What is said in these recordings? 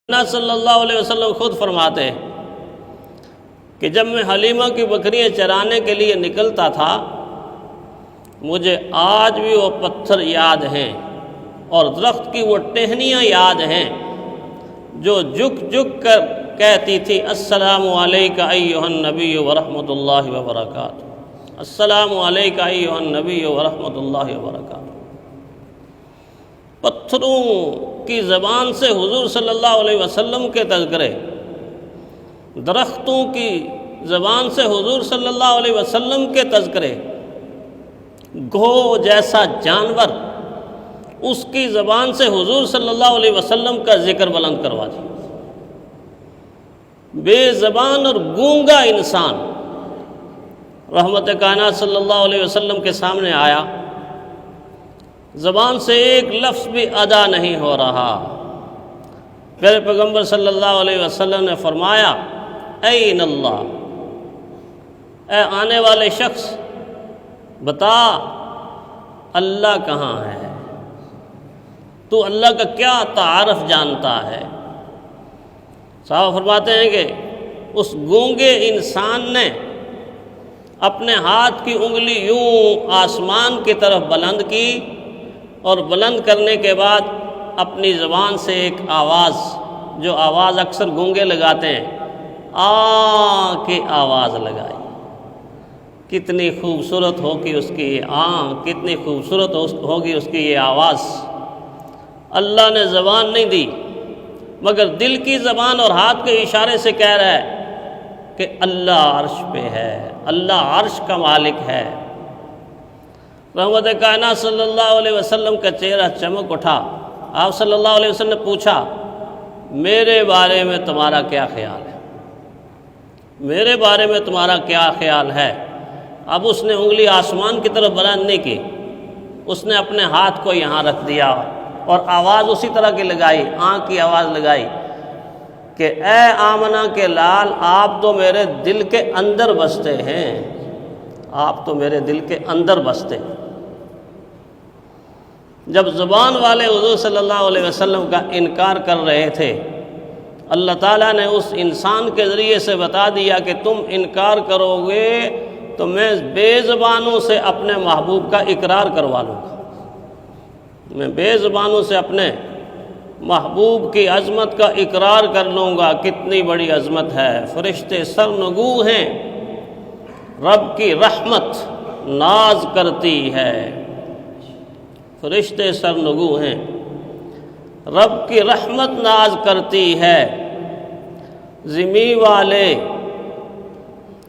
صلی اللہ علیہ وسلم خود فرماتے ہیں کہ جب میں حلیمہ کی بکریاں چرانے کے لیے نکلتا تھا مجھے آج بھی وہ پتھر یاد ہیں اور درخت کی وہ ٹہنیاں یاد ہیں جو جھک جھک کر کہتی تھی السلام علیک ایھا النبی ورحمۃ اللہ وبرکاتہ، السلام علیک ایھا النبی ورحمۃ اللہ وبرکاتہ۔ پتھروں کی زبان سے حضور صلی اللہ علیہ وسلم کے تذکرے، درختوں کی زبان سے حضور صلی اللہ علیہ وسلم کے تذکرے، گھو جیسا جانور اس کی زبان سے حضور صلی اللہ علیہ وسلم کا ذکر بلند کروا دیا۔ بے زبان اور گونگا انسان رحمت کائنات صلی اللہ علیہ وسلم کے سامنے آیا، زبان سے ایک لفظ بھی ادا نہیں ہو رہا۔ میرے پیغمبر صلی اللہ علیہ وسلم نے فرمایا این اللہ، اے آنے والے شخص بتا اللہ کہاں ہے، تو اللہ کا کیا تعارف جانتا ہے؟ صحابہ فرماتے ہیں کہ اس گونگے انسان نے اپنے ہاتھ کی انگلی یوں آسمان کی طرف بلند کی اور بلند کرنے کے بعد اپنی زبان سے ایک آواز، جو آواز اکثر گونگے لگاتے ہیں، آ کی آواز لگائی۔ کتنی خوبصورت ہوگی اس کی یہ آنکھ، کتنی خوبصورت ہوگی اس کی یہ آواز۔ اللہ نے زبان نہیں دی مگر دل کی زبان اور ہاتھ کے اشارے سے کہہ رہا ہے کہ اللہ عرش پہ ہے، اللہ عرش کا مالک ہے۔ رحمت کائنات صلی اللہ علیہ وسلم کا چہرہ چمک اٹھا۔ آپ صلی اللہ علیہ وسلم نے پوچھا میرے بارے میں تمہارا کیا خیال ہے، میرے بارے میں تمہارا کیا خیال ہے؟ اب اس نے انگلی آسمان کی طرف بلند نہیں کی، اس نے اپنے ہاتھ کو یہاں رکھ دیا اور آواز اسی طرح کی لگائی، آنکھ کی آواز لگائی کہ اے آمنہ کے لال، آپ تو میرے دل کے اندر بستے ہیں، آپ تو میرے دل کے اندر بستے ہیں۔ جب زبان والے حضور صلی اللہ علیہ وسلم کا انکار کر رہے تھے، اللہ تعالیٰ نے اس انسان کے ذریعے سے بتا دیا کہ تم انکار کرو گے تو میں بے زبانوں سے اپنے محبوب کا اقرار کروا لوں گا، میں بے زبانوں سے اپنے محبوب کی عظمت کا اقرار کر لوں گا۔ کتنی بڑی عظمت ہے، فرشتے سرنگو ہیں، رب کی رحمت ناز کرتی ہے، فرشتے سرنگو ہیں، رب کی رحمت ناز کرتی ہے۔ زمیں والے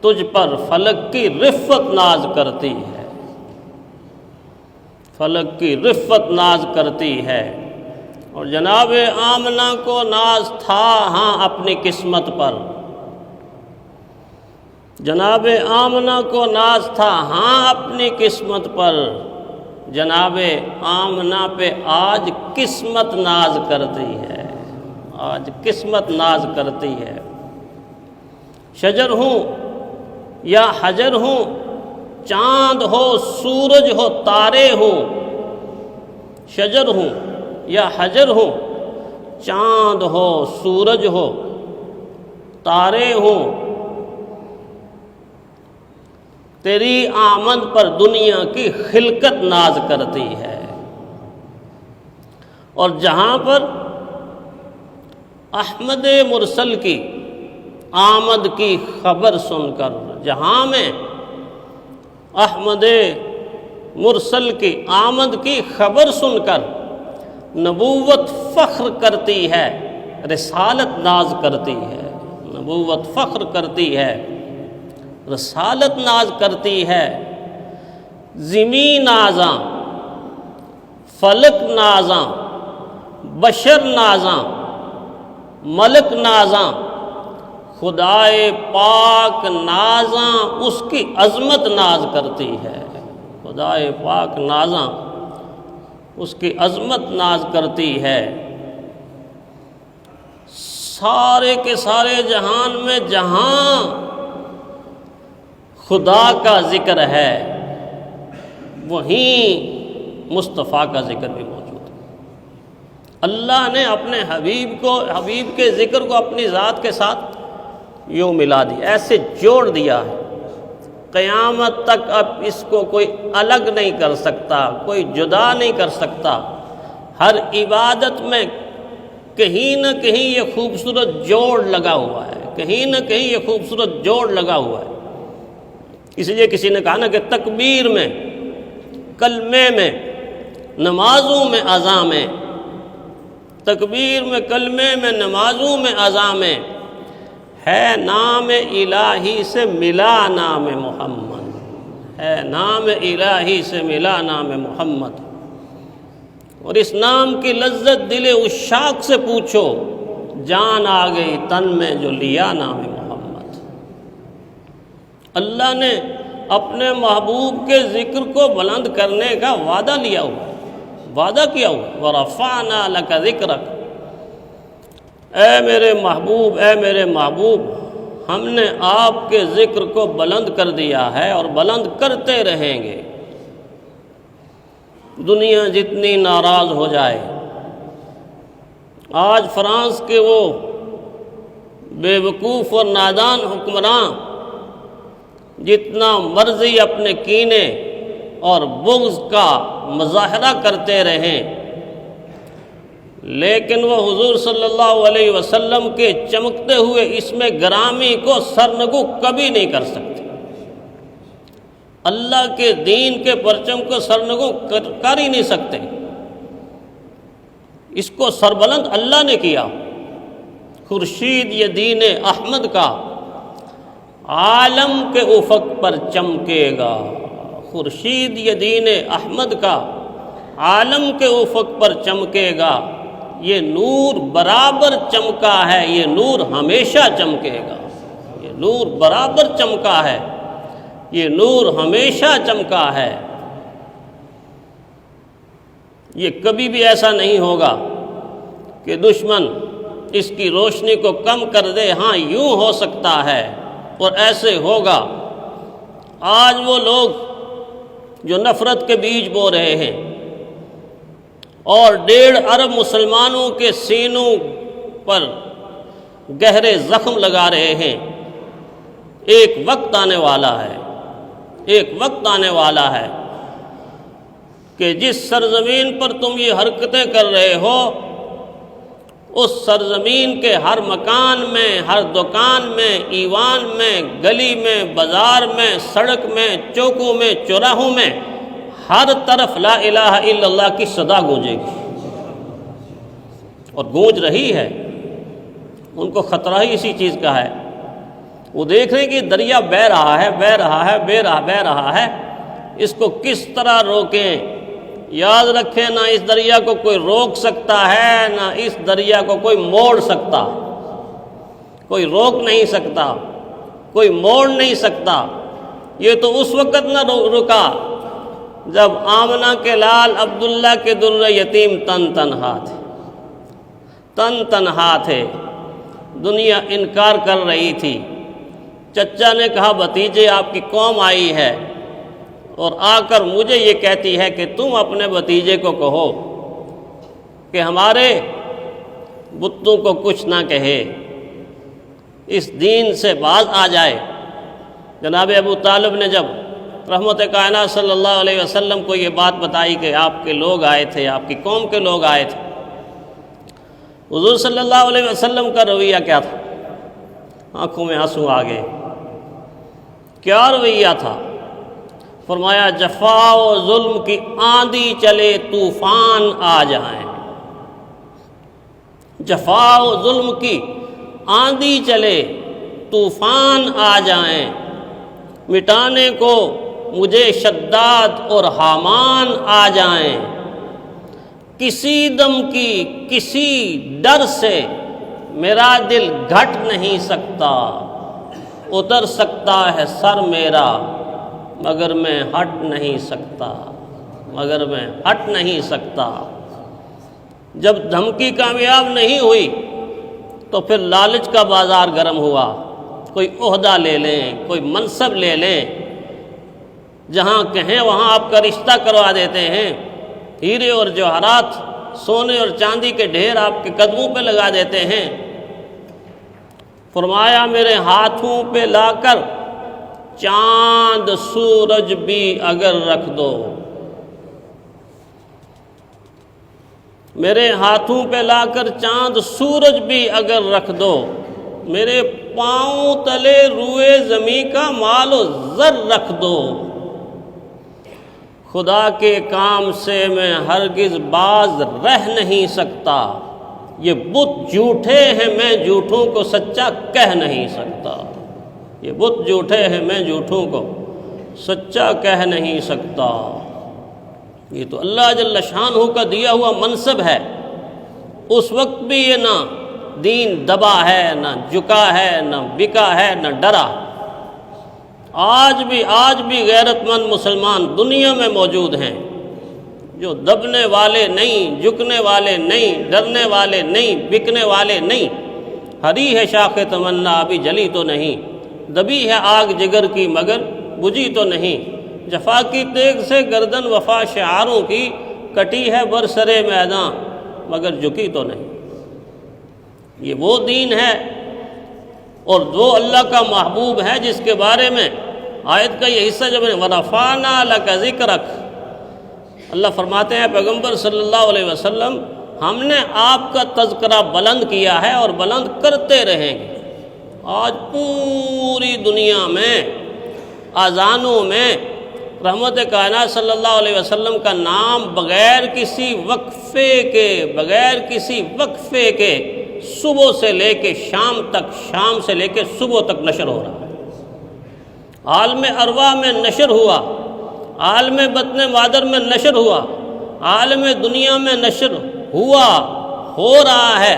تجھ پر فلک کی رفت ناز کرتی ہے، فلک کی رفت ناز کرتی ہے۔ اور جناب آمنہ کو ناز تھا ہاں اپنی قسمت پر، جناب آمنہ کو ناز تھا ہاں اپنی قسمت پر، جناب آمنہ پہ آج قسمت ناز کرتی ہے، آج قسمت ناز کرتی ہے۔ شجر ہوں یا حجر ہوں، چاند ہو سورج ہو تارے ہوں، شجر ہوں یا حجر ہوں، چاند ہو سورج ہو تارے ہوں، تیری آمد پر دنیا کی خلقت ناز کرتی ہے۔ اور جہاں پر احمد مرسل کی آمد کی خبر سن کر، جہاں میں احمد مرسل کی آمد کی خبر سن کر نبوت فخر کرتی ہے، رسالت ناز کرتی ہے، نبوت فخر کرتی ہے، رسالت ناز کرتی ہے۔ زمیں نازاں، فلک نازاں، بشر نازاں، ملک نازاں، خدائے پاک نازاں اس کی عظمت ناز کرتی ہے، خدائے پاک نازاں اس کی عظمت ناز کرتی ہے۔ سارے کے سارے جہان میں جہاں خدا کا ذکر ہے وہیں مصطفیٰ کا ذکر بھی موجود ہے۔ اللہ نے اپنے حبیب کے ذکر کو اپنی ذات کے ساتھ یوں ملا دیا، ایسے جوڑ دیا ہے، قیامت تک اب اس کو کوئی الگ نہیں کر سکتا، کوئی جدا نہیں کر سکتا۔ ہر عبادت میں کہیں نہ کہیں یہ خوبصورت جوڑ لگا ہوا ہے، کہیں نہ کہیں یہ خوبصورت جوڑ لگا ہوا ہے۔ اس لیے کسی نے کہا نا کہ تکبیر میں، کلمے میں، نمازوں میں اذاں میں، تکبیر میں، کلمے میں، نمازوں میں اذاں میں ہے نام الہی سے ملا نام محمد، ہے نام الہی سے ملا نام محمد۔ اور اس نام کی لذت دل عشاق سے پوچھو، جان آ گئی تن میں جو لیا نام محمد۔ اللہ نے اپنے محبوب کے ذکر کو بلند کرنے کا وعدہ لیا ہوا، وعدہ کیا ہوا، وَرَفَعْنَا لَكَ ذِكْرَكَ، اے میرے محبوب، اے میرے محبوب، ہم نے آپ کے ذکر کو بلند کر دیا ہے اور بلند کرتے رہیں گے، دنیا جتنی ناراض ہو جائے۔ آج فرانس کے وہ بے وقوف اور نادان حکمراں جتنا مرضی اپنے کینے اور بغض کا مظاہرہ کرتے رہیں، لیکن وہ حضور صلی اللہ علیہ وسلم کے چمکتے ہوئے اسم گرامی کو سرنگو کبھی نہیں کر سکتے۔ اللہ کے دین کے پرچم کو سرنگو کر ہی نہیں سکتے، اس کو سربلند اللہ نے کیا۔ خورشید یہ دین احمد کا عالم کے افق پر چمکے گا، خورشید یہ دین احمد کا عالم کے افق پر چمکے گا، یہ نور برابر چمکا ہے، یہ نور ہمیشہ چمکے گا، یہ نور برابر چمکا ہے، یہ نور ہمیشہ چمکا ہے۔ یہ کبھی بھی ایسا نہیں ہوگا کہ دشمن اس کی روشنی کو کم کر دے۔ ہاں یوں ہو سکتا ہے اور ایسے ہوگا۔ آج وہ لوگ جو نفرت کے بیج بو رہے ہیں اور 1.5 ارب مسلمانوں کے سینوں پر گہرے زخم لگا رہے ہیں، ایک وقت آنے والا ہے، ایک وقت آنے والا ہے کہ جس سرزمین پر تم یہ حرکتیں کر رہے ہو، اس سرزمین کے ہر مکان میں، ہر دکان میں، ایوان میں، گلی میں، بازار میں، سڑک میں، چوکوں میں، چوراہوں میں، ہر طرف لا الہ الا اللہ کی صدا گونجے گی، اور گونج رہی ہے۔ ان کو خطرہ ہی اسی چیز کا ہے۔ وہ دیکھ رہے ہیں کہ دریا بہہ رہا ہے، بہہ رہا ہے، بہہ رہا ہے، اس کو کس طرح روکیں۔ یاد رکھیں، نہ اس دریا کو کوئی روک سکتا ہے، نہ اس دریا کو کوئی موڑ سکتا، کوئی روک نہیں سکتا، کوئی موڑ نہیں سکتا۔ یہ تو اس وقت نہ رکا جب آمنہ کے لال عبداللہ کے در یتیم تنہا تھے، تنہا تھے، دنیا انکار کر رہی تھی۔ چچا نے کہا بھتیجے آپ کی قوم آئی ہے اور آ کر مجھے یہ کہتی ہے کہ تم اپنے بھتیجے کو کہو کہ ہمارے بتوں کو کچھ نہ کہے، اس دین سے باز آ جائے۔ جناب ابو طالب نے جب رحمت کائنات صلی اللہ علیہ وسلم کو یہ بات بتائی کہ آپ کے لوگ آئے تھے، آپ کی قوم کے لوگ آئے تھے، حضور صلی اللہ علیہ وسلم کا رویہ کیا تھا؟ آنکھوں میں آنسو آ گئے۔ کیا رویہ تھا؟ فرمایا جفا و ظلم کی آندھی چلے طوفان آ جائیں، جفا و ظلم کی آندھی چلے طوفان آ جائیں، مٹانے کو مجھے شداد اور حامان آ جائیں، کسی دم کی کسی ڈر سے میرا دل گھٹ نہیں سکتا، اتر سکتا ہے سر میرا مگر میں ہٹ نہیں سکتا، مگر میں ہٹ نہیں سکتا۔ جب دھمکی کامیاب نہیں ہوئی تو پھر لالچ کا بازار گرم ہوا، کوئی عہدہ لے لیں، کوئی منصب لے لیں، جہاں کہیں وہاں آپ کا رشتہ کروا دیتے ہیں، ہیرے اور جواہرات سونے اور چاندی کے ڈھیر آپ کے قدموں پہ لگا دیتے ہیں۔ فرمایا میرے ہاتھوں پہ لا کر چاند سورج بھی اگر رکھ دو، میرے ہاتھوں پہ لا کر چاند سورج بھی اگر رکھ دو، میرے پاؤں تلے روئے زمیں کا مال و زر رکھ دو، خدا کے کام سے میں ہرگز باز رہ نہیں سکتا، یہ بت جھوٹے ہیں میں جھوٹوں کو سچا کہہ نہیں سکتا، یہ بت جھوٹے ہیں میں جھوٹوں کو سچا کہہ نہیں سکتا۔ یہ تو اللہ جل شانہ کا دیا ہوا منصب ہے۔ اس وقت بھی یہ نہ دین دبا ہے، نہ جھکا ہے، نہ بکا ہے، نہ ڈرا۔ آج بھی غیرت مند مسلمان دنیا میں موجود ہیں جو دبنے والے نہیں، جھکنے والے نہیں، ڈرنے والے نہیں، بکنے والے نہیں۔ ہری ہے شاخ تمنا ابھی جلی تو نہیں، دبی ہے آگ جگر کی مگر بجھی تو نہیں، جفا کی تیغ سے گردن وفا شعاروں کی کٹی ہے برسر میداں مگر جھکی تو نہیں۔ یہ وہ دین ہے اور وہ اللہ کا محبوب ہے جس کے بارے میں آیت کا یہ حصہ جب وَرَفَعْنَا لَكَ ذِكْرَكَ، اللہ فرماتے ہیں پیغمبر صلی اللہ علیہ وسلم ہم نے آپ کا تذکرہ بلند کیا ہے اور بلند کرتے رہیں گے۔ آج پوری دنیا میں اذانوں میں رحمت کائنات صلی اللہ علیہ وسلم کا نام بغیر کسی وقفے کے صبح سے لے کے شام تک، شام سے لے کے صبح تک نشر ہو رہا ہے۔ عالم ارواح میں نشر ہوا، عالم بطن مادر میں نشر ہوا، عالم دنیا میں نشر ہوا، ہو رہا ہے،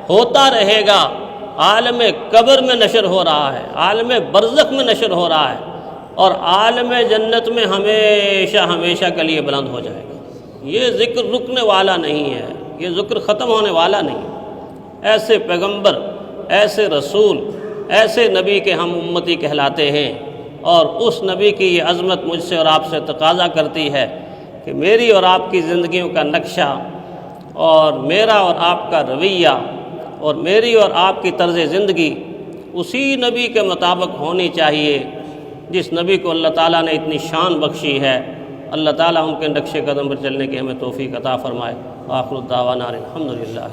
ہوتا رہے گا، عالم قبر میں نشر ہو رہا ہے، عالم برزخ میں نشر ہو رہا ہے، اور عالم جنت میں ہمیشہ ہمیشہ کے لیے بلند ہو جائے گا۔ یہ ذکر رکنے والا نہیں ہے، یہ ذکر ختم ہونے والا نہیں ہے۔ ایسے پیغمبر، ایسے رسول، ایسے نبی کے ہم امتی کہلاتے ہیں، اور اس نبی کی یہ عظمت مجھ سے اور آپ سے تقاضا کرتی ہے کہ میری اور آپ کی زندگیوں کا نقشہ اور میرا اور آپ کا رویہ اور میری اور آپ کی طرز زندگی اسی نبی کے مطابق ہونی چاہیے جس نبی کو اللہ تعالیٰ نے اتنی شان بخشی ہے۔ اللہ تعالیٰ ان کے نقش قدم پر چلنے کی ہمیں توفیق عطا فرمائے۔ آخر الدعوانا الحمدللہ۔